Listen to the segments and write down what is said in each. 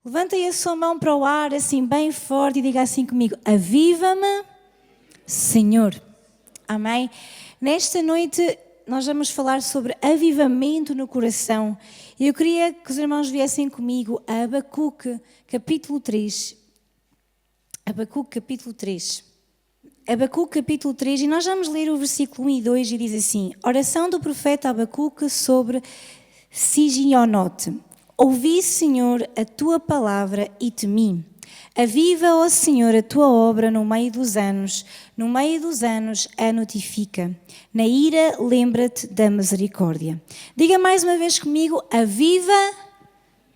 Levanta aí a sua mão para o ar, assim bem forte, e diga assim comigo: aviva-me, Senhor. Amém? Nesta noite nós vamos falar sobre avivamento no coração. E eu queria que os irmãos viessem comigo a Abacuque, capítulo 3. Abacuque, capítulo 3. Abacuque, capítulo 3, e nós vamos ler o versículo 1 e 2, e diz assim: oração do profeta Abacuque sobre Sigionote. Ouvi, Senhor, a tua palavra e temi. Aviva, ó Senhor, a tua obra no meio dos anos a notifica. Na ira, lembra-te da misericórdia. Diga mais uma vez comigo: aviva,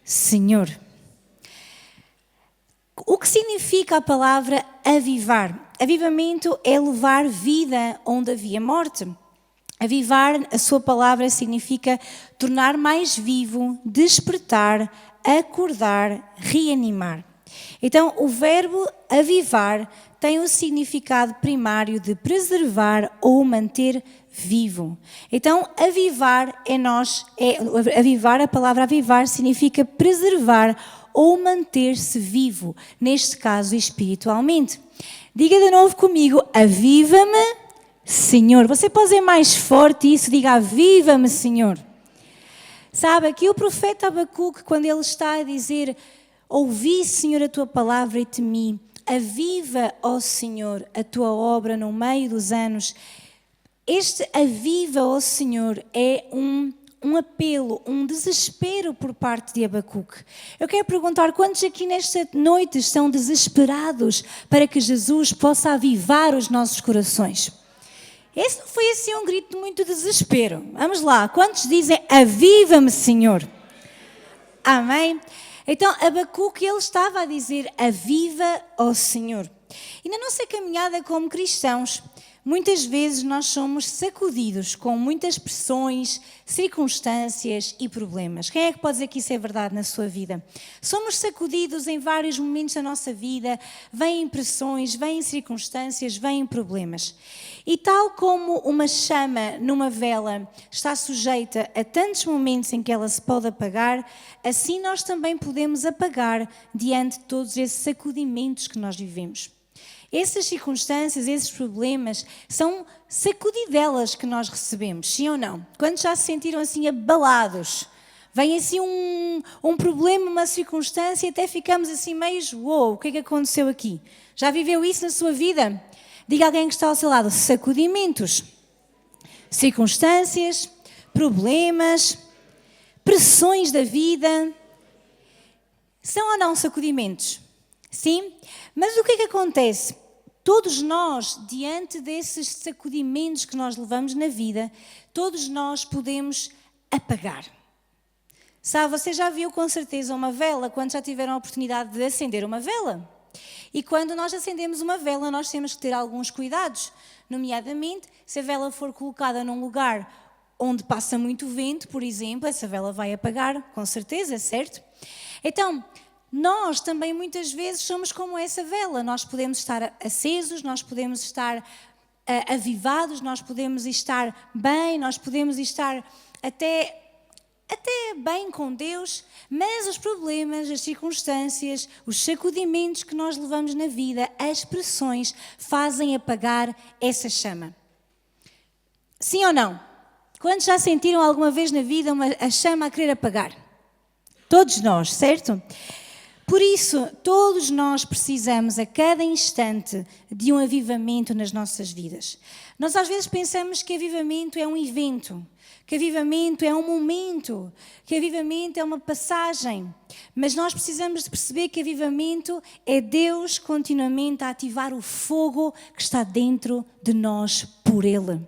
Senhor. O que significa a palavra avivar? Avivamento é levar vida onde havia morte. Avivar, a sua palavra significa tornar mais vivo, despertar, acordar, reanimar. Então, o verbo avivar tem o significado primário de preservar ou manter vivo. Então, avivar avivar, a palavra avivar significa preservar ou manter-se vivo, neste caso espiritualmente. Diga de novo comigo: aviva-me, Senhor. Você pode dizer mais forte isso? Diga: aviva-me, Senhor. Sabe, aqui o profeta Abacuque, quando ele está a dizer: ouvi, Senhor, a tua palavra e temi. Aviva, ó Senhor, a tua obra no meio dos anos. Este aviva, ó Senhor, é um apelo, um desespero por parte de Abacuque. Eu quero perguntar: quantos aqui nesta noite estão desesperados para que Jesus possa avivar os nossos corações? Esse não foi assim um grito de muito desespero. Vamos lá, quantos dizem: aviva-me, Senhor? Amém? Então, Abacuque, ele estava a dizer: aviva, ó Senhor. E na nossa caminhada como cristãos, muitas vezes nós somos sacudidos com muitas pressões, circunstâncias e problemas. Quem é que pode dizer que isso é verdade na sua vida? Somos sacudidos em vários momentos da nossa vida, vêm pressões, vêm circunstâncias, vêm problemas. E tal como uma chama numa vela está sujeita a tantos momentos em que ela se pode apagar, assim nós também podemos apagar diante de todos esses sacudimentos que nós vivemos. Essas circunstâncias, esses problemas, são sacudidelas que nós recebemos, sim ou não? Quando já se sentiram assim abalados, vem assim um problema, uma circunstância, e até ficamos assim meio: uou, o que é que aconteceu aqui? Já viveu isso na sua vida? Diga a alguém que está ao seu lado: sacudimentos, circunstâncias, problemas, pressões da vida. São ou não sacudimentos? Sim? Mas o que é que acontece? Todos nós, diante desses sacudimentos que nós levamos na vida, todos nós podemos apagar. Sabe, você já viu com certeza uma vela quando já tiveram a oportunidade de acender uma vela? E quando nós acendemos uma vela, nós temos que ter alguns cuidados, nomeadamente, se a vela for colocada num lugar onde passa muito vento, por exemplo, essa vela vai apagar, com certeza, certo? Então, nós também muitas vezes somos como essa vela. Nós podemos estar acesos, nós podemos estar avivados, nós podemos estar bem, nós podemos estar até bem com Deus, mas os problemas, as circunstâncias, os sacudimentos que nós levamos na vida, as pressões, fazem apagar essa chama. Sim ou não? Quantos já sentiram alguma vez na vida a chama a querer apagar? Todos nós, certo? Por isso, todos nós precisamos a cada instante de um avivamento nas nossas vidas. Nós às vezes pensamos que avivamento é um evento, que avivamento é um momento, que avivamento é uma passagem. Mas nós precisamos de perceber que avivamento é Deus continuamente a ativar o fogo que está dentro de nós por Ele.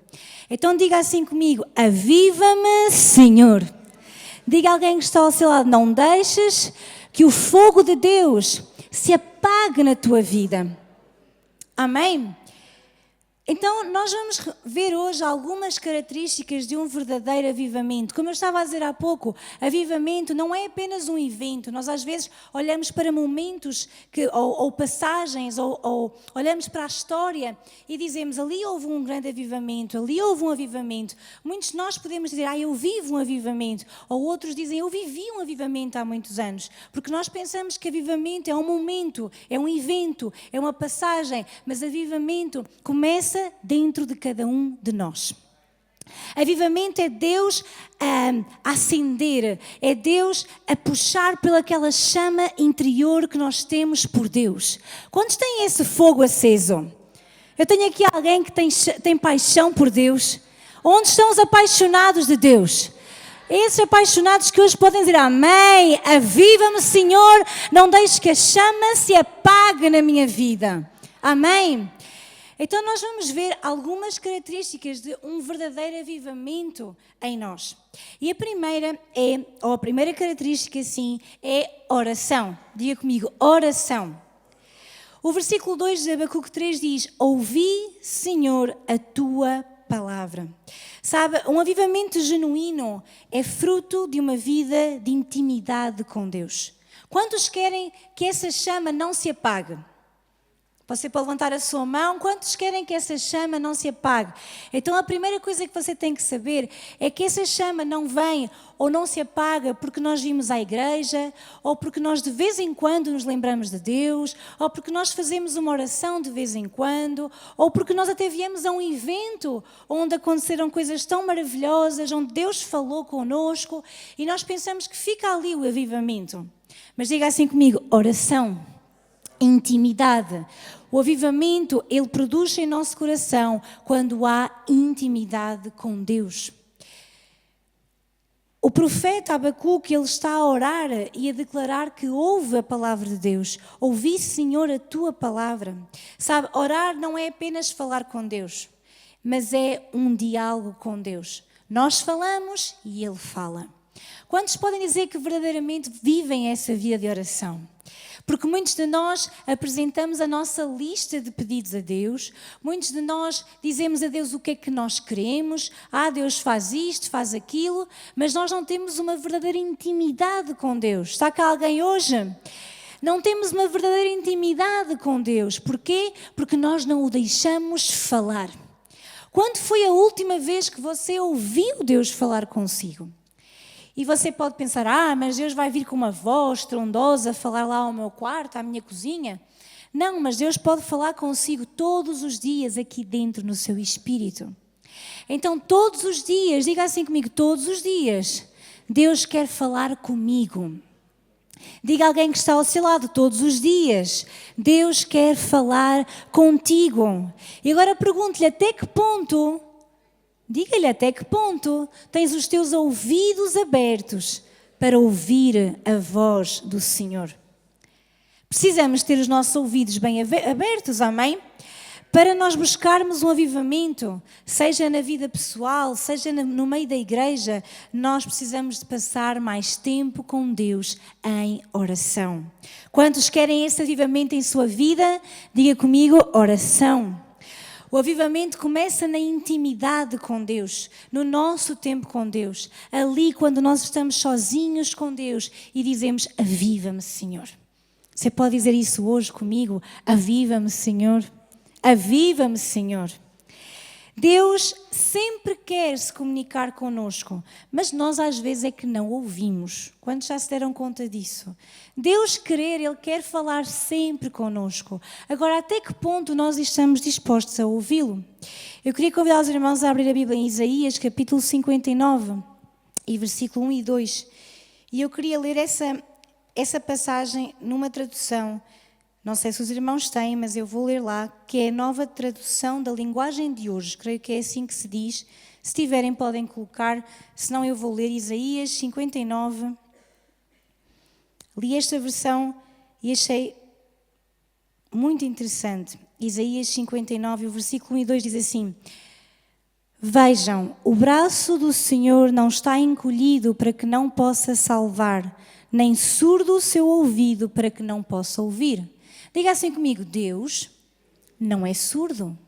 Então diga assim comigo: aviva-me, Senhor. Diga a alguém que está ao seu lado: não deixes que o fogo de Deus se apague na tua vida. Amém? Então, nós vamos ver hoje algumas características de um verdadeiro avivamento. Como eu estava a dizer há pouco, avivamento não é apenas um evento. Nós às vezes olhamos para momentos ou passagens, ou olhamos para a história e dizemos, ali houve um grande avivamento, ali houve um avivamento. Muitos de nós podemos dizer, eu vivo um avivamento. Ou outros dizem, eu vivi um avivamento há muitos anos. Porque nós pensamos que avivamento é um momento, é um evento, é uma passagem. Mas avivamento começa dentro de cada um de nós. Avivamento é Deus a acender, é Deus a puxar pelaquela chama interior que nós temos por Deus. Quantos têm esse fogo aceso? Eu tenho aqui alguém que tem paixão por Deus. Onde estão os apaixonados de Deus? Esses apaixonados que hoje podem dizer amém, aviva-me Senhor, não deixe que a chama se apague na minha vida. Amém? Então nós vamos ver algumas características de um verdadeiro avivamento em nós. E a primeira característica, sim, é oração. Diga comigo, oração. O versículo 2 de Abacuque 3 diz, ouvi, Senhor, a tua palavra. Sabe, um avivamento genuíno é fruto de uma vida de intimidade com Deus. Quantos querem que essa chama não se apague? Você pode levantar a sua mão. Quantos querem que essa chama não se apague? Então a primeira coisa que você tem que saber é que essa chama não vem ou não se apaga porque nós vimos à igreja, ou porque nós de vez em quando nos lembramos de Deus, ou porque nós fazemos uma oração de vez em quando, ou porque nós até viemos a um evento onde aconteceram coisas tão maravilhosas, onde Deus falou connosco e nós pensamos que fica ali o avivamento. Mas diga assim comigo, oração. Intimidade. O avivamento, ele produz em nosso coração quando há intimidade com Deus. O profeta Abacuque, ele está a orar e a declarar que ouve a palavra de Deus. Ouvi, Senhor, a tua palavra. Sabe, orar não é apenas falar com Deus, mas é um diálogo com Deus. Nós falamos e ele fala. Quantos podem dizer que verdadeiramente vivem essa vida de oração? Porque muitos de nós apresentamos a nossa lista de pedidos a Deus, muitos de nós dizemos a Deus o que é que nós queremos, Deus faz isto, faz aquilo, mas nós não temos uma verdadeira intimidade com Deus. Está cá alguém hoje? Não temos uma verdadeira intimidade com Deus. Porquê? Porque nós não o deixamos falar. Quando foi a última vez que você ouviu Deus falar consigo? E você pode pensar, mas Deus vai vir com uma voz estrondosa falar lá ao meu quarto, à minha cozinha. Não, mas Deus pode falar consigo todos os dias aqui dentro no seu espírito. Então todos os dias, diga assim comigo, todos os dias, Deus quer falar comigo. Diga a alguém que está ao seu lado, todos os dias, Deus quer falar contigo. E agora pergunto-lhe, até que ponto... Diga-lhe até que ponto tens os teus ouvidos abertos para ouvir a voz do Senhor. Precisamos ter os nossos ouvidos bem abertos, amém? Para nós buscarmos um avivamento, seja na vida pessoal, seja no meio da igreja, nós precisamos de passar mais tempo com Deus em oração. Quantos querem esse avivamento em sua vida? Diga comigo, oração. O avivamento começa na intimidade com Deus, no nosso tempo com Deus. Ali quando nós estamos sozinhos com Deus e dizemos, aviva-me, Senhor. Você pode dizer isso hoje comigo? Aviva-me, Senhor. Aviva-me, Senhor. Deus sempre quer se comunicar conosco, mas nós às vezes é que não ouvimos. Quantos já se deram conta disso? Deus querer, Ele quer falar sempre conosco. Agora, até que ponto nós estamos dispostos a ouvi-lo? Eu queria convidar os irmãos a abrir a Bíblia em Isaías, capítulo 59, e versículo 1 e 2. E eu queria ler essa passagem numa tradução. Não sei se os irmãos têm, mas eu vou ler lá, que é a nova tradução da linguagem de hoje. Creio que é assim que se diz. Se tiverem, podem colocar. Senão eu vou ler Isaías 59. Li esta versão e achei muito interessante. Isaías 59, o versículo 1 e 2 diz assim: Vejam, o braço do Senhor não está encolhido para que não possa salvar, nem surdo o seu ouvido para que não possa ouvir. Diga assim comigo, Deus não é surdo.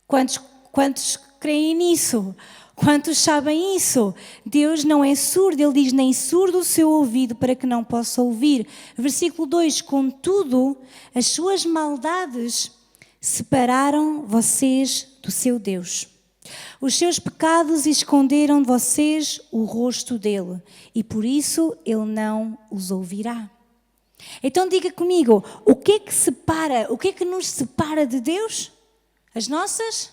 Quantos creem nisso? Quantos sabem isso? Deus não é surdo, Ele diz, nem surdo o seu ouvido para que não possa ouvir. Versículo 2, contudo, as suas maldades separaram vocês do seu Deus. Os seus pecados esconderam de vocês o rosto dele, e por isso Ele não os ouvirá. Então diga comigo, o que é que nos separa de Deus? As nossas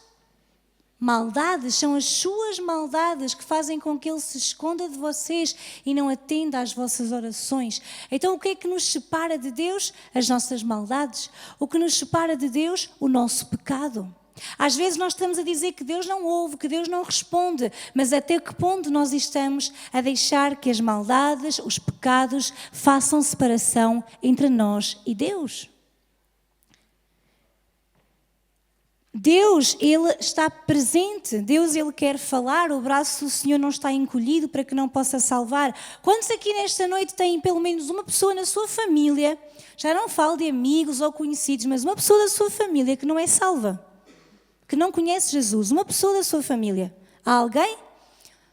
maldades, são as suas maldades que fazem com que Ele se esconda de vocês e não atenda às vossas orações. Então o que é que nos separa de Deus? As nossas maldades. O que nos separa de Deus? O nosso pecado. Às vezes nós estamos a dizer que Deus não ouve, que Deus não responde, mas até que ponto nós estamos a deixar que as maldades, os pecados, façam separação entre nós e Deus? Deus, Ele está presente, Deus, Ele quer falar, o braço do Senhor não está encolhido para que não possa salvar. Quantos aqui nesta noite têm pelo menos uma pessoa na sua família, já não falo de amigos ou conhecidos, mas uma pessoa da sua família que não é salva, que não conhece Jesus, uma pessoa da sua família? Há alguém?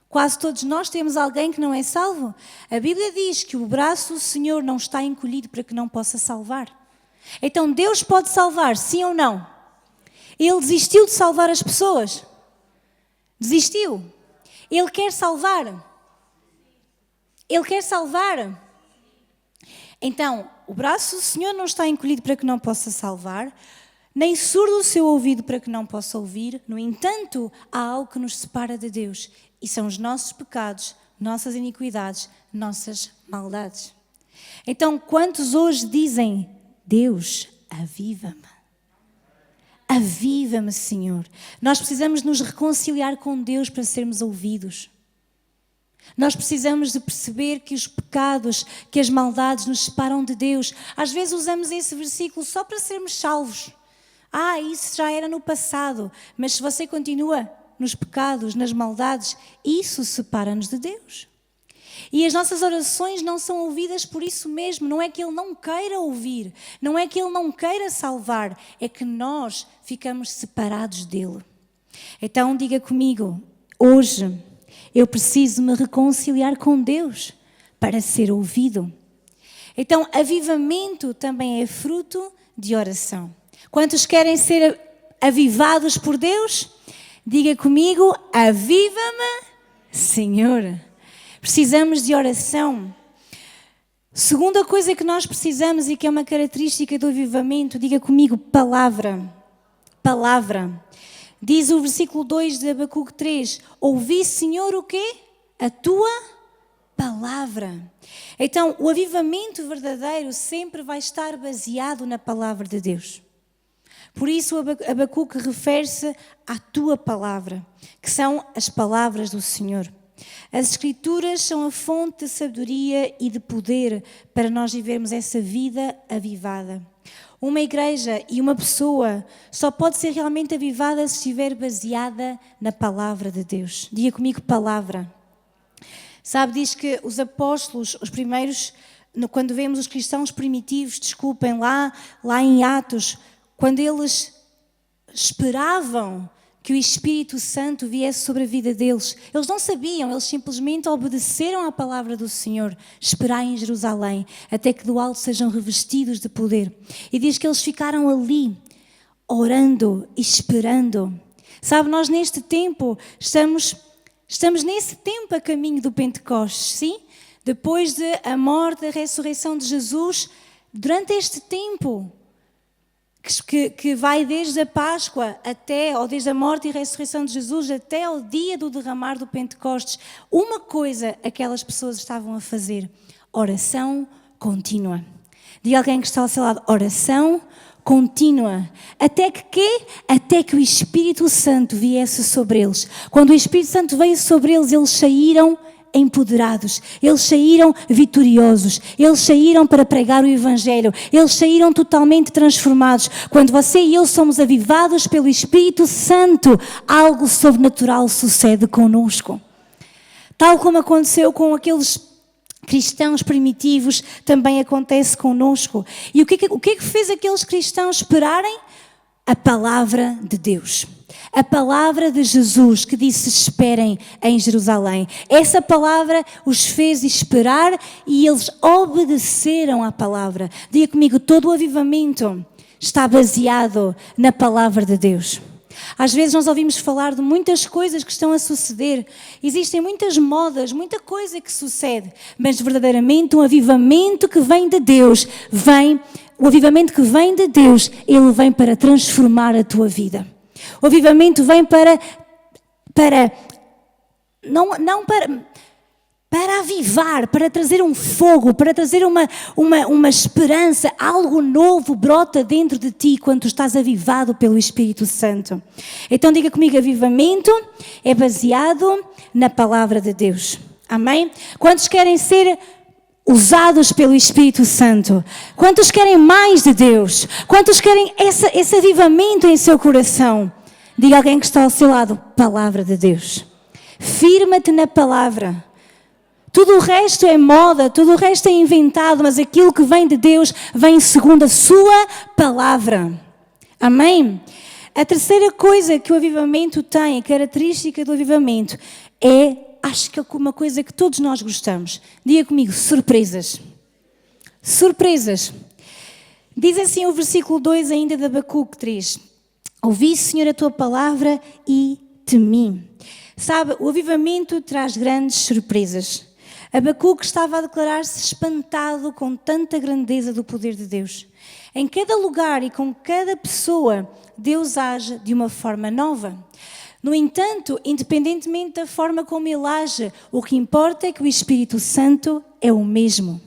Quase todos nós temos alguém que não é salvo. A Bíblia diz que o braço do Senhor não está encolhido para que não possa salvar. Então Deus pode salvar, sim ou não? Ele desistiu de salvar as pessoas? Desistiu? Ele quer salvar? Ele quer salvar? Então, o braço do Senhor não está encolhido para que não possa salvar, nem surdo o seu ouvido para que não possa ouvir. No entanto, há algo que nos separa de Deus, e são os nossos pecados, nossas iniquidades, nossas maldades. Então, quantos hoje dizem, Deus, aviva-me? Aviva-me, Senhor. Nós precisamos nos reconciliar com Deus para sermos ouvidos. Nós precisamos de perceber que os pecados, que as maldades nos separam de Deus. Às vezes usamos esse versículo só para sermos salvos. Isso já era no passado. Mas se você continua nos pecados, nas maldades, isso separa-nos de Deus. E as nossas orações não são ouvidas por isso mesmo. Não é que Ele não queira ouvir, não é que Ele não queira salvar, é que nós ficamos separados dEle. Então diga comigo, hoje eu preciso me reconciliar com Deus para ser ouvido. Então avivamento também é fruto de oração. Quantos querem ser avivados por Deus? Diga comigo, aviva-me, Senhor. Precisamos de oração. Segunda coisa que nós precisamos e que é uma característica do avivamento, diga comigo, palavra. Palavra. Diz o versículo 2 de Abacuque 3, ouvi, Senhor, o quê? A tua palavra. Então, o avivamento verdadeiro sempre vai estar baseado na palavra de Deus. Por isso, Abacuque refere-se à tua palavra, que são as palavras do Senhor. As Escrituras são a fonte de sabedoria e de poder para nós vivermos essa vida avivada. Uma igreja e uma pessoa só pode ser realmente avivada se estiver baseada na palavra de Deus. Diga comigo, palavra. Sabe, diz que os apóstolos, os primeiros, quando vemos os cristãos primitivos, lá em Atos, quando eles esperavam que o Espírito Santo viesse sobre a vida deles. Eles não sabiam, eles simplesmente obedeceram à palavra do Senhor. Esperai em Jerusalém, até que do alto sejam revestidos de poder. E diz que eles ficaram ali, orando e esperando. Sabe, nós neste tempo, estamos nesse tempo a caminho do Pentecostes, sim? Depois da morte, da ressurreição de Jesus, durante este tempo, que vai desde a Páscoa ou desde a morte e ressurreição de Jesus até ao dia do derramar do Pentecostes, uma coisa aquelas pessoas estavam a fazer, oração contínua. Diga alguém que está ao seu lado, oração contínua. Até que o Espírito Santo viesse sobre eles. Quando o Espírito Santo veio sobre eles, eles saíram empoderados, eles saíram vitoriosos, eles saíram para pregar o Evangelho, eles saíram totalmente transformados. Quando você e eu somos avivados pelo Espírito Santo, algo sobrenatural sucede conosco. Tal como aconteceu com aqueles cristãos primitivos, também acontece conosco. E o que é que fez aqueles cristãos esperarem? A palavra de Deus. A palavra de Jesus que disse esperem em Jerusalém. Essa palavra os fez esperar e eles obedeceram à palavra. Diga comigo, todo o avivamento está baseado na palavra de Deus. Às vezes nós ouvimos falar de muitas coisas que estão a suceder. Existem muitas modas, muita coisa que sucede. Mas verdadeiramente um avivamento que vem de Deus, o avivamento que vem de Deus, ele vem para transformar a tua vida. O avivamento vem para avivar, para trazer um fogo, para trazer uma esperança, algo novo brota dentro de ti quando tu estás avivado pelo Espírito Santo. Então diga comigo, avivamento é baseado na palavra de Deus. Amém? Quantos querem ser usados pelo Espírito Santo? Quantos querem mais de Deus? Quantos querem esse avivamento em seu coração? Diga a alguém que está ao seu lado, palavra de Deus. Firma-te na palavra. Tudo o resto é moda, tudo o resto é inventado, mas aquilo que vem de Deus vem segundo a sua palavra. Amém? A terceira coisa que o avivamento tem, a característica do avivamento, acho que é uma coisa que todos nós gostamos. Diga comigo, surpresas. Surpresas. Diz assim o versículo 2 ainda de Abacuque 3. Ouvi, Senhor, a tua palavra e temi. Sabe, o avivamento traz grandes surpresas. Abacuque estava a declarar-se espantado com tanta grandeza do poder de Deus. Em cada lugar e com cada pessoa, Deus age de uma forma nova. No entanto, independentemente da forma como Ele age, o que importa é que o Espírito Santo é o mesmo.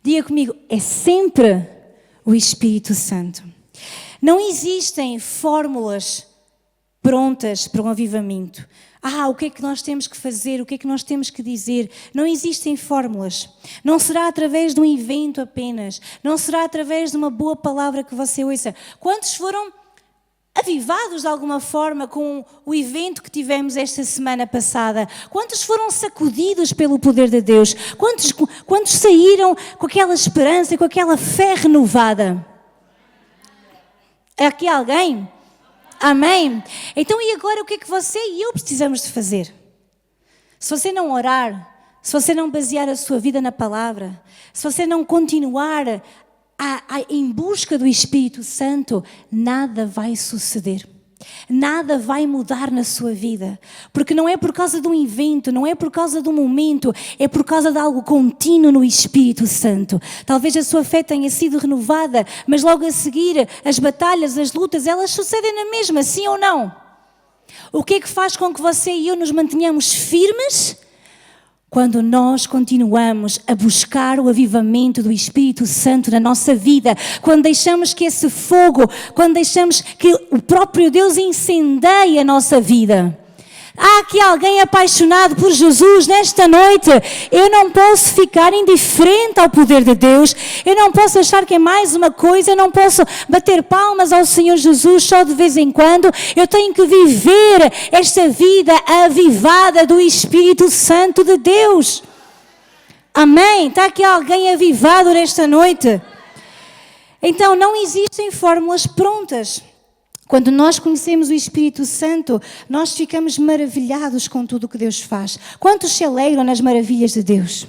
Diga comigo, é sempre o Espírito Santo. Não existem fórmulas prontas para um avivamento. O que é que nós temos que fazer? O que é que nós temos que dizer? Não existem fórmulas. Não será através de um evento apenas. Não será através de uma boa palavra que você ouça. Quantos foram avivados de alguma forma com o evento que tivemos esta semana passada? Quantos foram sacudidos pelo poder de Deus? Quantos saíram com aquela esperança, com aquela fé renovada? É aqui alguém? Amém? Então e agora o que é que você e eu precisamos de fazer? Se você não orar, se você não basear a sua vida na palavra, se você não continuar em busca do Espírito Santo, nada vai suceder. Nada vai mudar na sua vida. Porque não é por causa de um evento, não é por causa de um momento, é por causa de algo contínuo no Espírito Santo. Talvez a sua fé tenha sido renovada, mas logo a seguir as batalhas, as lutas, elas sucedem na mesma, sim ou não? O que é que faz com que você e eu nos mantenhamos firmes? Quando nós continuamos a buscar o avivamento do Espírito Santo na nossa vida, quando deixamos que esse fogo, quando deixamos que o próprio Deus incendeie a nossa vida. Há aqui alguém apaixonado por Jesus nesta noite. Eu não posso ficar indiferente ao poder de Deus. Eu não posso achar que é mais uma coisa. Eu não posso bater palmas ao Senhor Jesus só de vez em quando. Eu tenho que viver esta vida avivada do Espírito Santo de Deus. Amém? Está aqui alguém avivado nesta noite? Então não existem fórmulas prontas. Quando nós conhecemos o Espírito Santo, nós ficamos maravilhados com tudo o que Deus faz. Quantos se alegram nas maravilhas de Deus?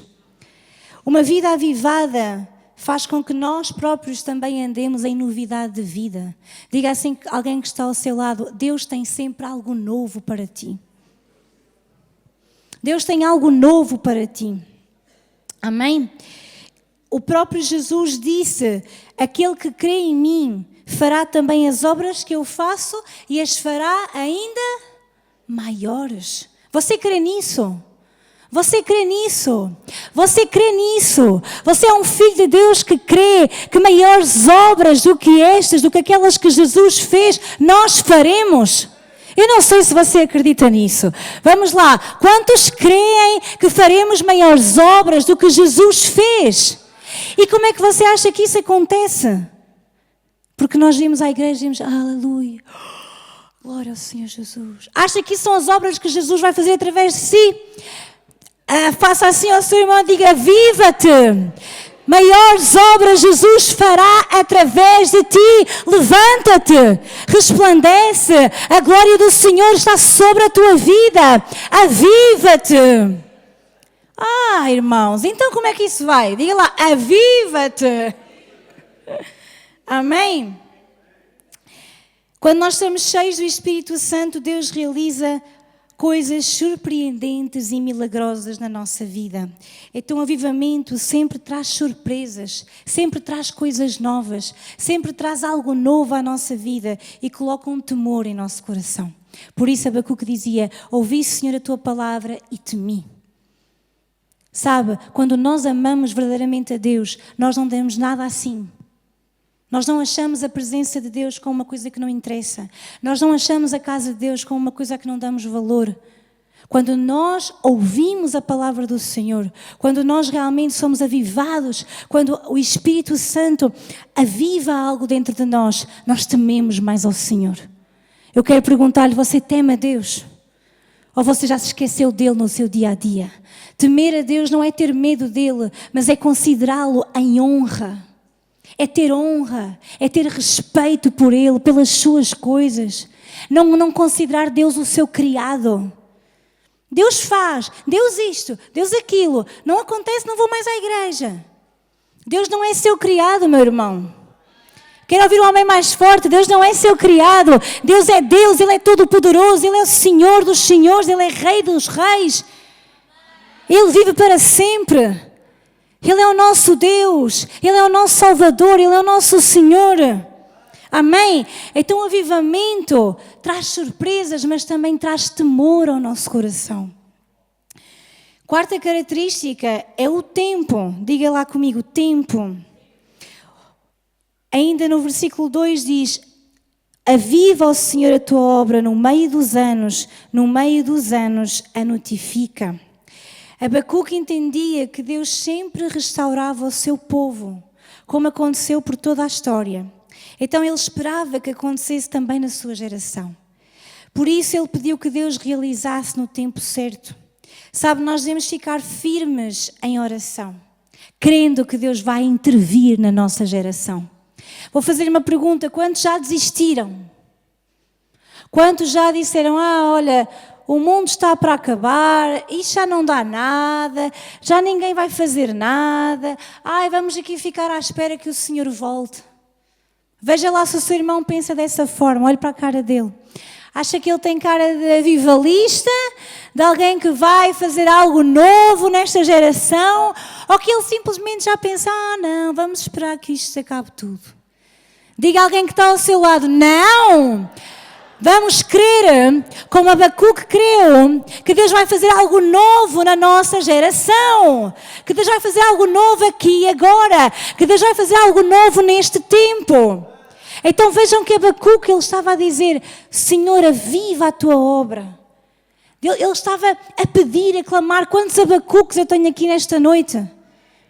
Uma vida avivada faz com que nós próprios também andemos em novidade de vida. Diga assim a alguém que está ao seu lado, Deus tem sempre algo novo para ti. Deus tem algo novo para ti. Amém? O próprio Jesus disse, aquele que crê em mim, fará também as obras que eu faço e as fará ainda maiores. Você crê nisso? Você crê nisso? Você crê nisso? Você é um filho de Deus que crê que maiores obras do que estas, do que aquelas que Jesus fez, nós faremos. Eu não sei se você acredita nisso. Vamos lá. Quantos creem que faremos maiores obras do que Jesus fez? E como é que você acha que isso acontece? Porque nós vimos à igreja e dizemos, aleluia, glória ao Senhor Jesus. Acha que isso são as obras que Jesus vai fazer através de si? Faça assim ao seu irmão e diga, aviva-te. Maiores obras Jesus fará através de ti. Levanta-te, resplandece. A glória do Senhor está sobre a tua vida. Aviva-te. Irmãos, então como é que isso vai? Diga lá, aviva-te. Amém? Quando nós estamos cheios do Espírito Santo, Deus realiza coisas surpreendentes e milagrosas na nossa vida. Então o avivamento sempre traz surpresas, sempre traz coisas novas, sempre traz algo novo à nossa vida e coloca um temor em nosso coração. Por isso Abacuque dizia, ouvi, Senhor, a tua palavra e temi. Sabe, quando nós amamos verdadeiramente a Deus, nós não damos nada assim. Nós não achamos a presença de Deus como uma coisa que não interessa. Nós não achamos a casa de Deus como uma coisa que não damos valor. Quando nós ouvimos a palavra do Senhor, quando nós realmente somos avivados, quando o Espírito Santo aviva algo dentro de nós, nós tememos mais ao Senhor. Eu quero perguntar-lhe, você teme a Deus? Ou você já se esqueceu dele no seu dia a dia? Temer a Deus não é ter medo dele, mas é considerá-lo em honra. É ter honra, é ter respeito por Ele, pelas suas coisas. Não considerar Deus o seu criado. Deus faz, Deus isto, Deus aquilo. Não acontece, não vou mais à igreja. Deus não é seu criado, meu irmão. Quero ouvir um homem mais forte. Deus não é seu criado. Deus, Ele é todo poderoso, Ele é o Senhor dos senhores, Ele é Rei dos reis. Ele vive para sempre. Ele é o nosso Deus, Ele é o nosso Salvador, Ele é o nosso Senhor. Amém? Então o avivamento traz surpresas, mas também traz temor ao nosso coração. Quarta característica é o tempo. Diga lá comigo, tempo. Ainda no versículo 2 diz, aviva, ó Senhor, a tua obra no meio dos anos a notifica. Abacuque entendia que Deus sempre restaurava o seu povo, como aconteceu por toda a história. Então ele esperava que acontecesse também na sua geração. Por isso ele pediu que Deus realizasse no tempo certo. Sabe, nós devemos ficar firmes em oração, crendo que Deus vai intervir na nossa geração. Vou fazer uma pergunta, quantos já desistiram? Quantos já disseram, olha, o mundo está para acabar, isto já não dá nada, já ninguém vai fazer nada. Vamos aqui ficar à espera que o Senhor volte. Veja lá se o seu irmão pensa dessa forma, olhe para a cara dele. Acha que ele tem cara de avivalista, de alguém que vai fazer algo novo nesta geração, ou que ele simplesmente já pensa, não, vamos esperar que isto se acabe tudo. Diga a alguém que está ao seu lado, não! Vamos crer, como Abacuque creu, que Deus vai fazer algo novo na nossa geração. Que Deus vai fazer algo novo aqui e agora. Que Deus vai fazer algo novo neste tempo. Então vejam que Abacuque, ele estava a dizer, Senhor, aviva a tua obra. Ele estava a pedir, a clamar. Quantos Abacuques eu tenho aqui nesta noite?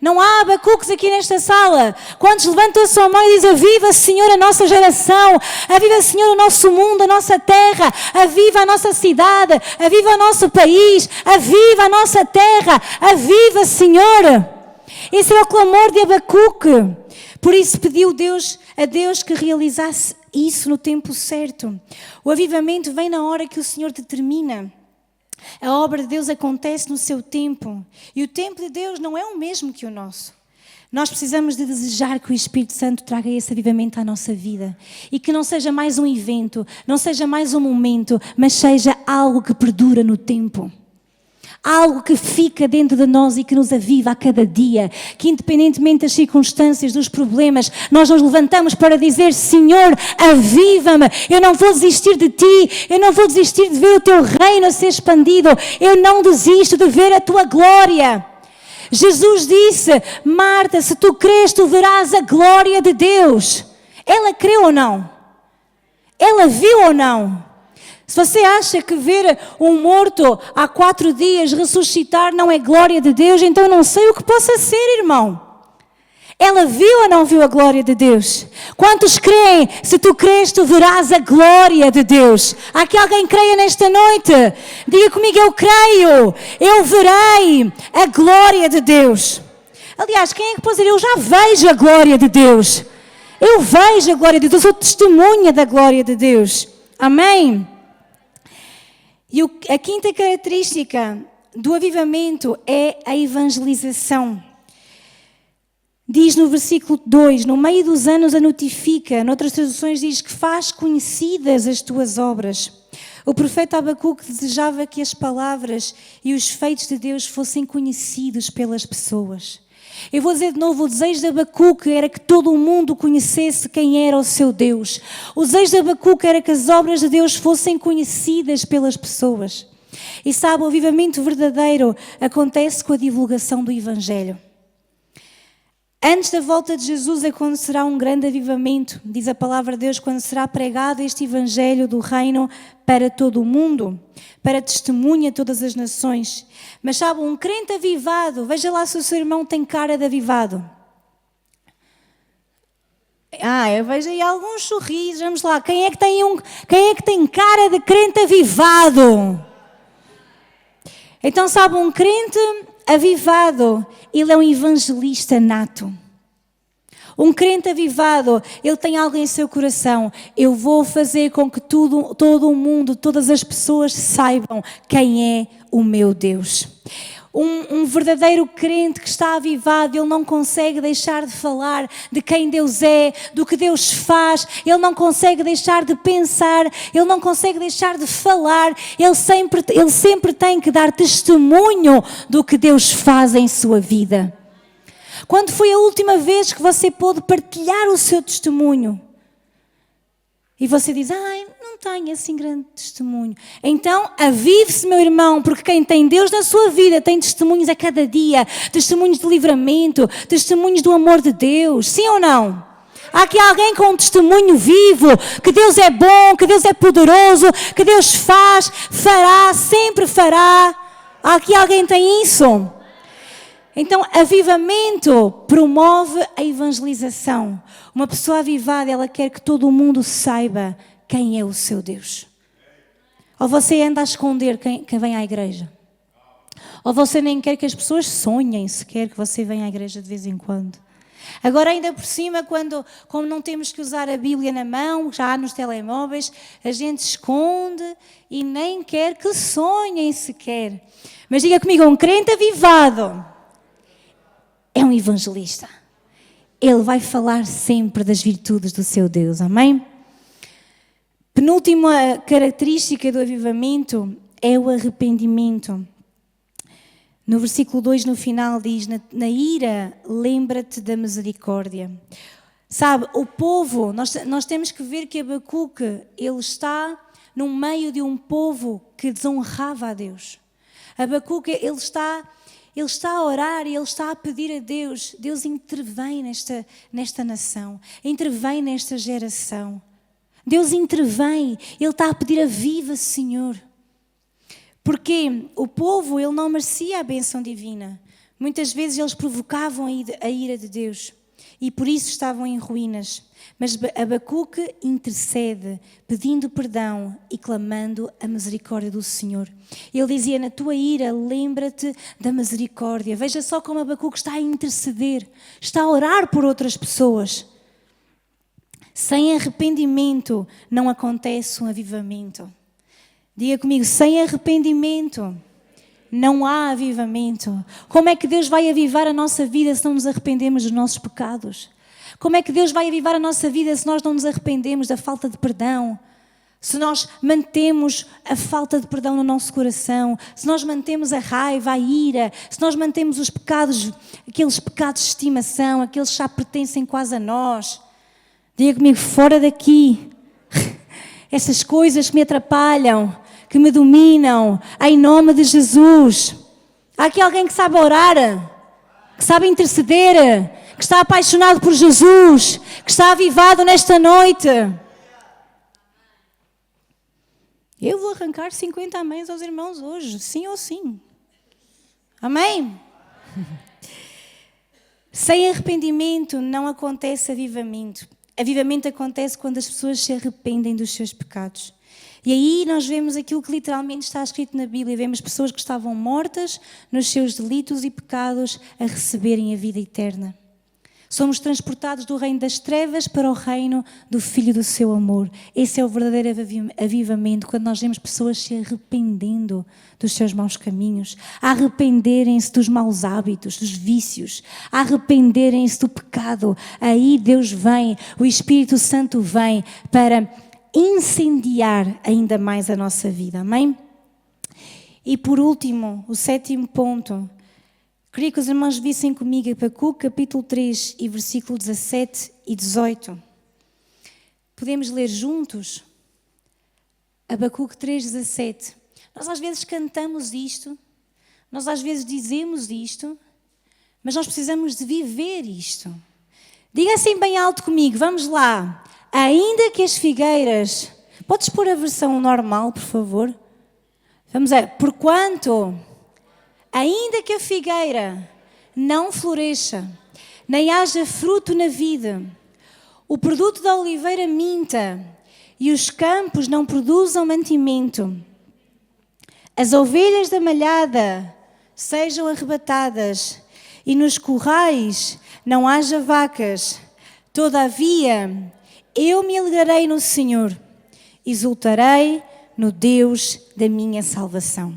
Não há Abacuques aqui nesta sala. Quantos levantam a sua mão e dizem, aviva, Senhor, a nossa geração, aviva, Senhor, o nosso mundo, a nossa terra, aviva a nossa cidade, aviva o nosso país, aviva a nossa terra, aviva, Senhor. Esse é o clamor de Abacuque. Por isso pediu a Deus que realizasse isso no tempo certo. O avivamento vem na hora que o Senhor determina. A obra de Deus acontece no seu tempo. E o tempo de Deus não é o mesmo que o nosso. Nós precisamos de desejar que o Espírito Santo traga esse avivamento à nossa vida. E que não seja mais um evento, não seja mais um momento, mas seja algo que perdura no tempo. Algo que fica dentro de nós e que nos aviva a cada dia. Que independentemente das circunstâncias, dos problemas, nós nos levantamos para dizer, Senhor, aviva-me. Eu não vou desistir de Ti. Eu não vou desistir de ver o Teu reino a ser expandido. Eu não desisto de ver a Tua glória. Jesus disse, Marta, se tu crês, tu verás a glória de Deus. Ela creu ou não? Ela viu ou não? Se você acha que ver um morto há 4 dias ressuscitar não é glória de Deus, então não sei o que possa ser, irmão. Ela viu ou não viu a glória de Deus? Quantos creem? Se tu crês, tu verás a glória de Deus. Há aqui alguém que creia nesta noite? Diga comigo, eu creio. Eu verei a glória de Deus. Aliás, quem é que pode dizer, eu já vejo a glória de Deus? Eu vejo a glória de Deus, eu sou testemunha da glória de Deus. Amém? E a quinta característica do avivamento é a evangelização. Diz no versículo 2, no meio dos anos a notifica, noutras traduções diz que faz conhecidas as tuas obras. O profeta Abacuque desejava que as palavras e os feitos de Deus fossem conhecidos pelas pessoas. Eu vou dizer de novo, o desejo de Abacuque era que todo o mundo conhecesse quem era o seu Deus. O desejo de Abacuque era que as obras de Deus fossem conhecidas pelas pessoas. E sabe, o avivamento verdadeiro acontece com a divulgação do Evangelho. Antes da volta de Jesus acontecerá um grande avivamento, diz a palavra de Deus, quando será pregado este Evangelho do Reino para todo o mundo, para testemunha a todas as nações. Mas sabe, um crente avivado, veja lá se o seu irmão tem cara de avivado. Eu vejo aí alguns sorrisos, vamos lá, quem é que tem cara de crente avivado? Então sabe, um crente avivado, ele é um evangelista nato. Um crente avivado, ele tem algo em seu coração. Eu vou fazer com que todo o mundo, todas as pessoas saibam quem é o meu Deus. Um verdadeiro crente que está avivado, ele não consegue deixar de falar de quem Deus é, do que Deus faz, ele não consegue deixar de pensar, ele não consegue deixar de falar, ele sempre tem que dar testemunho do que Deus faz em sua vida. Quando foi a última vez que você pôde partilhar o seu testemunho? E você diz, não tenho assim grande testemunho. Então, avive-se, meu irmão, porque quem tem Deus na sua vida tem testemunhos a cada dia, testemunhos de livramento, testemunhos do amor de Deus, sim ou não? Há aqui alguém com um testemunho vivo, que Deus é bom, que Deus é poderoso, que Deus fará, sempre fará. Há aqui alguém que tem isso? Então, avivamento promove a evangelização. Uma pessoa avivada, ela quer que todo o mundo saiba quem é o seu Deus. Ou você anda a esconder quem vem à igreja. Ou você nem quer que as pessoas sonhem sequer que você vem à igreja de vez em quando. Agora ainda por cima, como não temos que usar a Bíblia na mão, já há nos telemóveis, a gente esconde e nem quer que sonhem sequer. Mas diga comigo, um crente avivado é um evangelista. Ele vai falar sempre das virtudes do seu Deus, amém? Penúltima característica do avivamento é o arrependimento. No versículo 2, no final, diz, na ira, lembra-te da misericórdia. Sabe, o povo, nós temos que ver que Abacuque, ele está no meio de um povo que desonrava a Deus. Abacuque, ele está a orar e ele está a pedir a Deus. Deus intervém nesta nação, intervém nesta geração. Deus intervém, ele está a pedir aviva, Senhor. Porque o povo, ele não merecia a bênção divina. Muitas vezes eles provocavam a ira de Deus e por isso estavam em ruínas. Mas Abacuque intercede, pedindo perdão e clamando a misericórdia do Senhor. Ele dizia, na tua ira, lembra-te da misericórdia. Veja só como Abacuque está a interceder, está a orar por outras pessoas. Sem arrependimento não acontece um avivamento. Diga comigo, sem arrependimento não há avivamento. Como é que Deus vai avivar a nossa vida se não nos arrependemos dos nossos pecados? Como é que Deus vai avivar a nossa vida se nós não nos arrependemos da falta de perdão? Se nós mantemos a falta de perdão no nosso coração, se nós mantemos a raiva, a ira, se nós mantemos os pecados, aqueles pecados de estimação, aqueles que já pertencem quase a nós. Diga comigo, fora daqui, essas coisas que me atrapalham, que me dominam, em nome de Jesus. Há aqui alguém que sabe orar, que sabe interceder, que está apaixonado por Jesus, que está avivado nesta noite. Eu vou arrancar 50 améns aos irmãos hoje, sim ou sim. Amém? Sem arrependimento não acontece avivamento. Avivamento acontece quando as pessoas se arrependem dos seus pecados. E aí nós vemos aquilo que literalmente está escrito na Bíblia. Vemos pessoas que estavam mortas nos seus delitos e pecados a receberem a vida eterna. Somos transportados do reino das trevas para o reino do Filho do seu amor. Esse é o verdadeiro avivamento, quando nós vemos pessoas se arrependendo dos seus maus caminhos, a arrependerem-se dos maus hábitos, dos vícios, a arrependerem-se do pecado. Aí Deus vem, o Espírito Santo vem para incendiar ainda mais a nossa vida, amém? E por último, o 7º ponto, queria que os irmãos vissem comigo Abacuque, capítulo 3 e versículo 17 e 18. Podemos ler juntos? Abacuque 3, 17. Nós às vezes cantamos isto, nós às vezes dizemos isto, mas nós precisamos de viver isto. Diga assim bem alto comigo, vamos lá. Ainda que as figueiras... Podes pôr a versão normal, por favor? Vamos lá. Porquanto, ainda que a figueira não floresça, nem haja fruto na vida, o produto da oliveira minta e os campos não produzam mantimento, as ovelhas da malhada sejam arrebatadas e nos currais não haja vacas, todavia eu me alegrarei no Senhor, exultarei no Deus da minha salvação.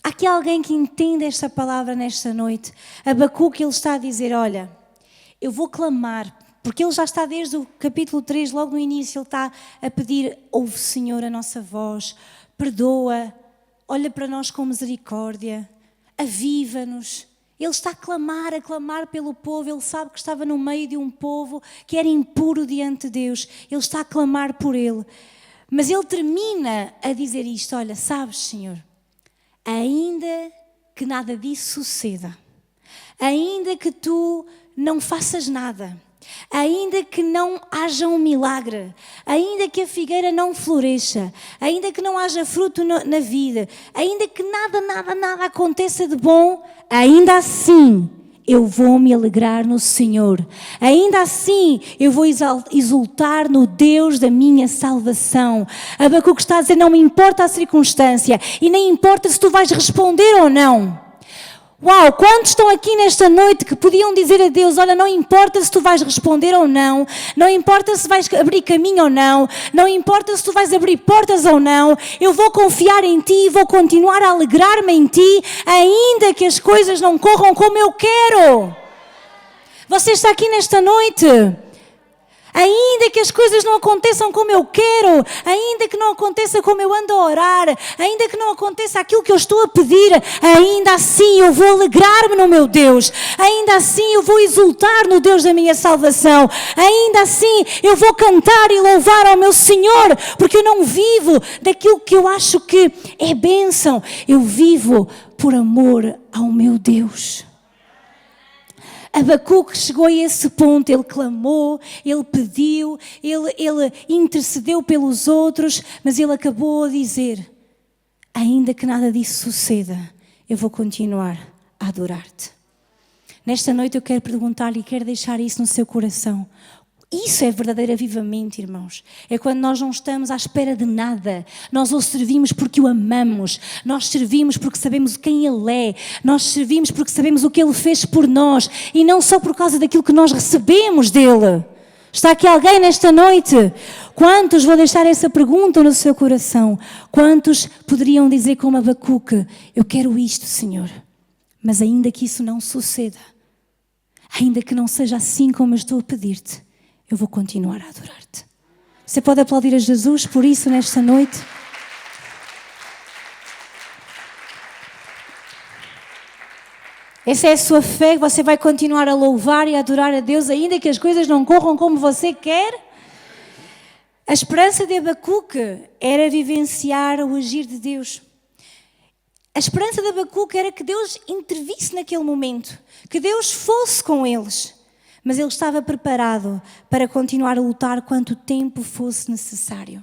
Há aqui alguém que entende esta palavra nesta noite? Abacuque, ele está a dizer, olha, eu vou clamar, porque ele já está desde o capítulo 3, logo no início, ele está a pedir, ouve Senhor a nossa voz, perdoa, olha para nós com misericórdia, aviva-nos. Ele está a clamar pelo povo, ele sabe que estava no meio de um povo que era impuro diante de Deus, ele está a clamar por ele. Mas ele termina a dizer isto, olha, sabes Senhor, ainda que nada disso suceda, ainda que tu não faças nada, ainda que não haja um milagre, ainda que a figueira não floresça, ainda que não haja fruto na vida, ainda que nada aconteça de bom, ainda assim eu vou me alegrar no Senhor. Ainda assim eu vou exultar no Deus da minha salvação. Abacuque está a dizer, não me importa a circunstância e nem importa se tu vais responder ou não. Uau, quantos estão aqui nesta noite que podiam dizer a Deus, olha, não importa se tu vais responder ou não, não importa se vais abrir caminho ou não, não importa se tu vais abrir portas ou não, eu vou confiar em ti e vou continuar a alegrar-me em ti, ainda que as coisas não corram como eu quero. Você está aqui nesta noite? Ainda que as coisas não aconteçam como eu quero, ainda que não aconteça como eu ando a orar, ainda que não aconteça aquilo que eu estou a pedir, ainda assim eu vou alegrar-me no meu Deus, ainda assim eu vou exultar no Deus da minha salvação, ainda assim eu vou cantar e louvar ao meu Senhor, porque eu não vivo daquilo que eu acho que é bênção, eu vivo por amor ao meu Deus. Abacuque chegou a esse ponto, ele clamou, ele pediu, ele intercedeu pelos outros, mas ele acabou a dizer, ainda que nada disso suceda, eu vou continuar a adorar-te. Nesta noite eu quero perguntar-lhe e quero deixar isso no seu coração. Isso é verdadeiro avivamento, irmãos. É quando nós não estamos à espera de nada. Nós o servimos porque o amamos. Nós servimos porque sabemos quem Ele é. Nós servimos porque sabemos o que Ele fez por nós. E não só por causa daquilo que nós recebemos dEle. Está aqui alguém nesta noite? Quantos, vou deixar essa pergunta no seu coração, quantos poderiam dizer como Abacuque, eu quero isto, Senhor, mas ainda que isso não suceda, ainda que não seja assim como eu estou a pedir-te, eu vou continuar a adorar-te. Você pode aplaudir a Jesus por isso nesta noite? Essa é a sua fé, você vai continuar a louvar e a adorar a Deus, ainda que as coisas não corram como você quer? A esperança de Abacuque era vivenciar o agir de Deus. A esperança de Abacuque era que Deus intervisse naquele momento, que Deus fosse com eles. Mas ele estava preparado para continuar a lutar quanto tempo fosse necessário.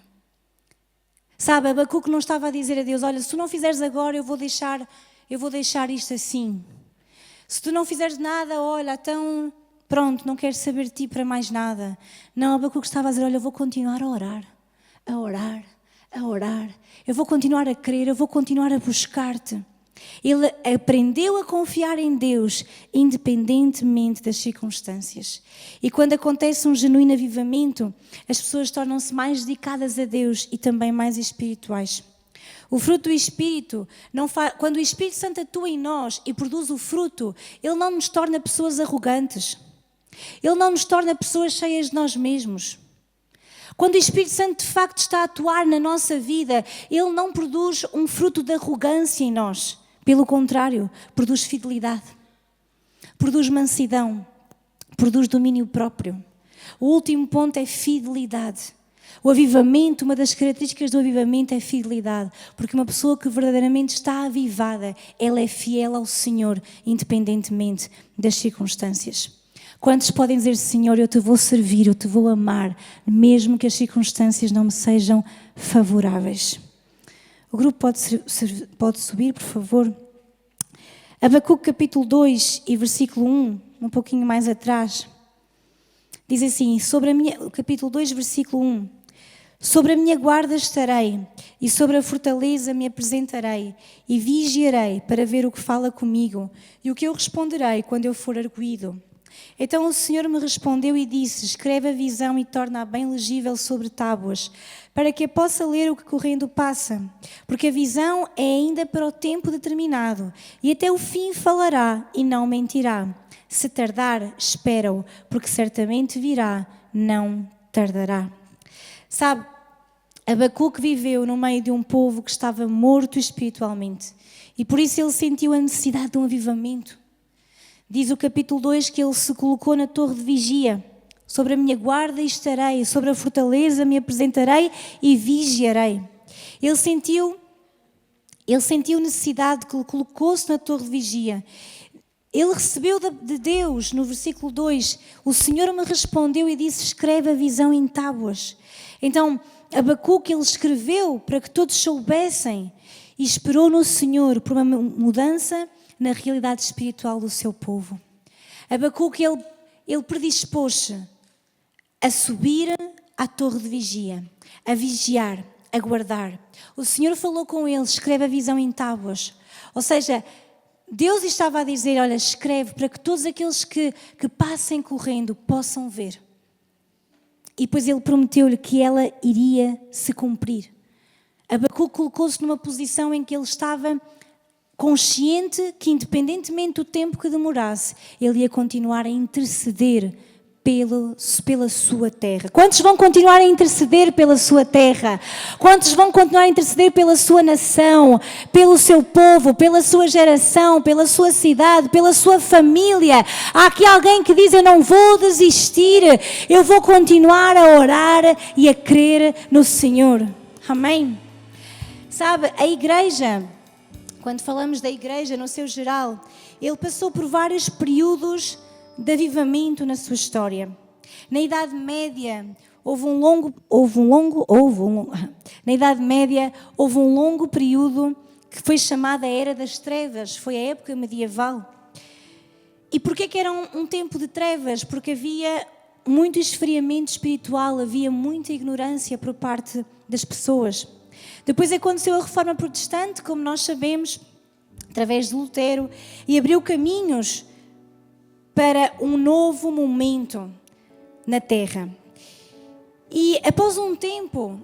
Sabe, Abacuque não estava a dizer a Deus, olha, se tu não fizeres agora, eu vou deixar isto assim. Se tu não fizeres nada, olha, então pronto, não quero saber de ti para mais nada. Não, Abacuque estava a dizer, olha, eu vou continuar a orar, a orar, eu vou continuar a crer, eu vou continuar a buscar-te. Ele aprendeu a confiar em Deus, independentemente das circunstâncias. E quando acontece um genuíno avivamento, as pessoas tornam-se mais dedicadas a Deus e também mais espirituais. O fruto do Espírito, quando o Espírito Santo atua em nós e produz o fruto, Ele não nos torna pessoas arrogantes. Ele não nos torna pessoas cheias de nós mesmos. Quando o Espírito Santo de facto está a atuar na nossa vida, Ele não produz um fruto de arrogância em nós. Pelo contrário, produz fidelidade, produz mansidão, produz domínio próprio. O último ponto é fidelidade. O avivamento, uma das características do avivamento é fidelidade, porque uma pessoa que verdadeiramente está avivada, ela é fiel ao Senhor, independentemente das circunstâncias. Quantos podem dizer, Senhor, eu te vou servir, eu te vou amar, mesmo que as circunstâncias não me sejam favoráveis? O grupo pode subir, por favor. Abacuque capítulo 2 e versículo 1, um pouquinho mais atrás. Diz assim, capítulo 2, versículo 1. Sobre a minha guarda estarei, e sobre a fortaleza me apresentarei, e vigiarei para ver o que fala comigo, e o que eu responderei quando eu for arguído. Então o Senhor me respondeu e disse, escreve a visão e torna-a bem legível sobre tábuas, para que eu possa ler o que correndo passa. Porque a visão é ainda para o tempo determinado, e até o fim falará e não mentirá. Se tardar, espera-o, porque certamente virá, não tardará. Sabe, Abacuque viveu no meio de um povo que estava morto espiritualmente, e por isso ele sentiu a necessidade de um avivamento. Diz o capítulo 2 que ele se colocou na torre de vigia. Sobre a minha guarda estarei, sobre a fortaleza me apresentarei e vigiarei. Ele sentiu necessidade, que ele colocou-se na torre de vigia. Ele recebeu de Deus, no versículo 2, o Senhor me respondeu e disse, escreve a visão em tábuas. Então, Abacuque, ele escreveu para que todos soubessem e esperou no Senhor por uma mudança na realidade espiritual do seu povo. Abacuque, ele predispôs-se a subir à torre de vigia, a vigiar, a guardar. O Senhor falou com ele, escreve a visão em tábuas. Ou seja, Deus estava a dizer, olha, escreve para que todos aqueles que passem correndo possam ver. E depois ele prometeu-lhe que ela iria se cumprir. Abacuque colocou-se numa posição em que ele estava consciente que, independentemente do tempo que demorasse, ele ia continuar a interceder pela sua terra. Quantos vão continuar a interceder pela sua terra? Quantos vão continuar a interceder pela sua nação, pelo seu povo, pela sua geração, pela sua cidade, pela sua família? Há aqui alguém que diz, eu não vou desistir, eu vou continuar a orar e a crer no Senhor. Amém? Sabe, a igreja, quando falamos da igreja no seu geral, ele passou por vários períodos de avivamento na sua história. Na Idade Média houve um longo período que foi chamada a Era das Trevas, foi a época medieval. E porquê que era um tempo de trevas? Porque havia muito esfriamento espiritual, havia muita ignorância por parte das pessoas. Depois aconteceu a Reforma Protestante, como nós sabemos, através de Lutero, e abriu caminhos para um novo momento na Terra. E após um tempo,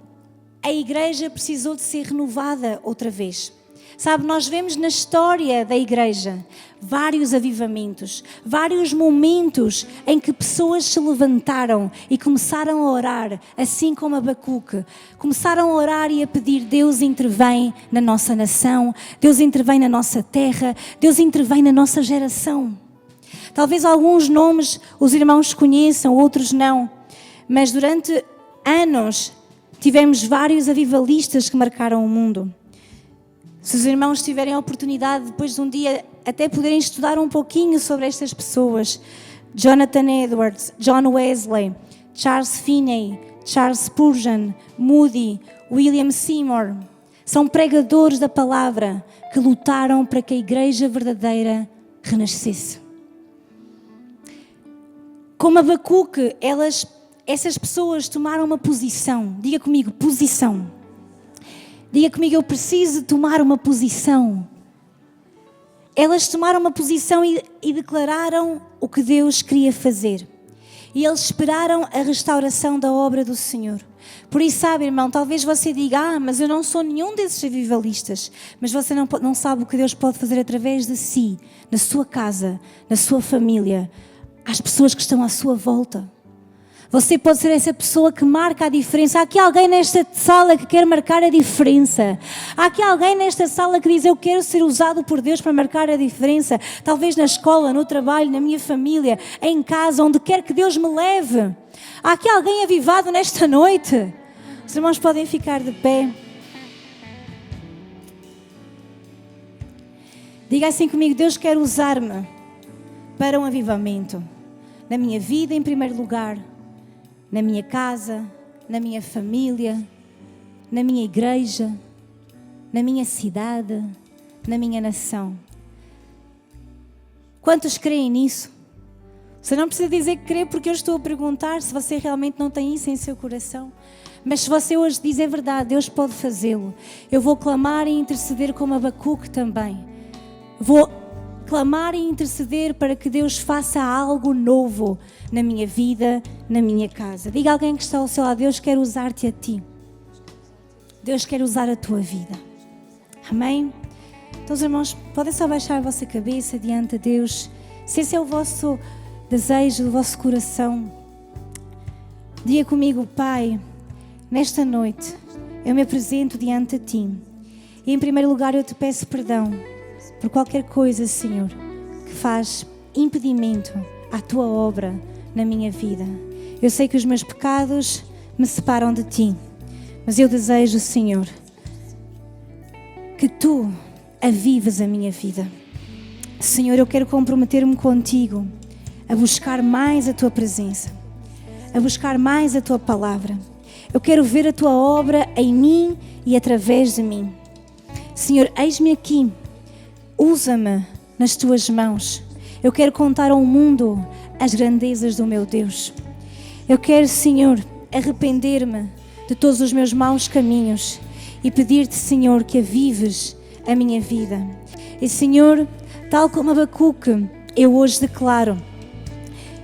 a igreja precisou de ser renovada outra vez. Sabe, nós vemos na história da igreja vários avivamentos, vários momentos em que pessoas se levantaram e começaram a orar, assim como Abacuque. Começaram a orar e a pedir, Deus intervém na nossa nação, Deus intervém na nossa terra, Deus intervém na nossa geração. Talvez alguns nomes os irmãos conheçam, outros não, mas durante anos tivemos vários avivalistas que marcaram o mundo. Se os irmãos tiverem a oportunidade, depois de um dia, até poderem estudar um pouquinho sobre estas pessoas, Jonathan Edwards, John Wesley, Charles Finney, Charles Spurgeon, Moody, William Seymour, são pregadores da palavra que lutaram para que a igreja verdadeira renascesse. Como Abacuque, essas pessoas tomaram uma posição. Diga comigo, posição. Diga comigo, eu preciso tomar uma posição. Elas tomaram uma posição e declararam o que Deus queria fazer. E eles esperaram a restauração da obra do Senhor. Por isso, sabe, irmão, talvez você diga, mas eu não sou nenhum desses avivalistas. Mas você não sabe o que Deus pode fazer através de si, na sua casa, na sua família, às pessoas que estão à sua volta. Você pode ser essa pessoa que marca a diferença. Há aqui alguém nesta sala que quer marcar a diferença. Há aqui alguém nesta sala que diz, eu quero ser usado por Deus para marcar a diferença. Talvez na escola, no trabalho, na minha família, em casa, onde quer que Deus me leve. Há aqui alguém avivado nesta noite. Os irmãos podem ficar de pé. Diga assim comigo, Deus quer usar-me para um avivamento. Na minha vida, em primeiro lugar. Na minha casa, na minha família, na minha igreja, na minha cidade, na minha nação. Quantos creem nisso? Você não precisa dizer que crê porque eu estou a perguntar se você realmente não tem isso em seu coração. Mas se você hoje diz é verdade, Deus pode fazê-lo. Eu vou clamar e interceder como Abacuque também. Vou clamar e interceder para que Deus faça algo novo na minha vida, na minha casa. Diga a alguém que está ao seu lado, Deus quer usar-te a ti. Deus quer usar a tua vida. Amém? Então, os irmãos, podem só baixar a vossa cabeça diante de Deus. Se esse é o vosso desejo, do vosso coração, diga comigo, Pai, nesta noite eu me apresento diante de ti. E em primeiro lugar eu te peço perdão por qualquer coisa, Senhor, que faz impedimento à tua obra na minha vida. Eu sei que os meus pecados me separam de ti, mas eu desejo, Senhor, que tu avives a minha vida. Senhor, eu quero comprometer-me contigo a buscar mais a tua presença, a buscar mais a tua palavra. Eu quero ver a tua obra em mim e através de mim. Senhor, eis-me aqui. Usa-me nas tuas mãos. Eu quero contar ao mundo as grandezas do meu Deus. Eu quero, Senhor, arrepender-me de todos os meus maus caminhos e pedir-te, Senhor, que avives a minha vida. E, Senhor, tal como Abacuque, eu hoje declaro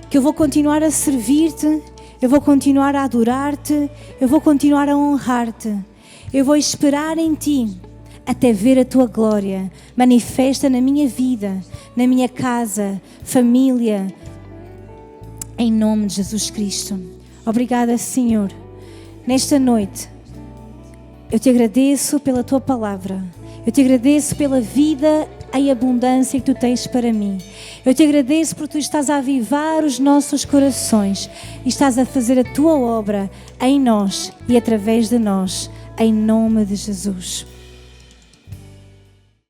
que eu vou continuar a servir-te, eu vou continuar a adorar-te, eu vou continuar a honrar-te. Eu vou esperar em ti até ver a tua glória manifesta na minha vida, na minha casa, família, em nome de Jesus Cristo. Obrigada, Senhor. Nesta noite, eu te agradeço pela tua palavra. Eu te agradeço pela vida em abundância que tu tens para mim. Eu te agradeço porque tu estás a avivar os nossos corações e estás a fazer a tua obra em nós e através de nós, em nome de Jesus.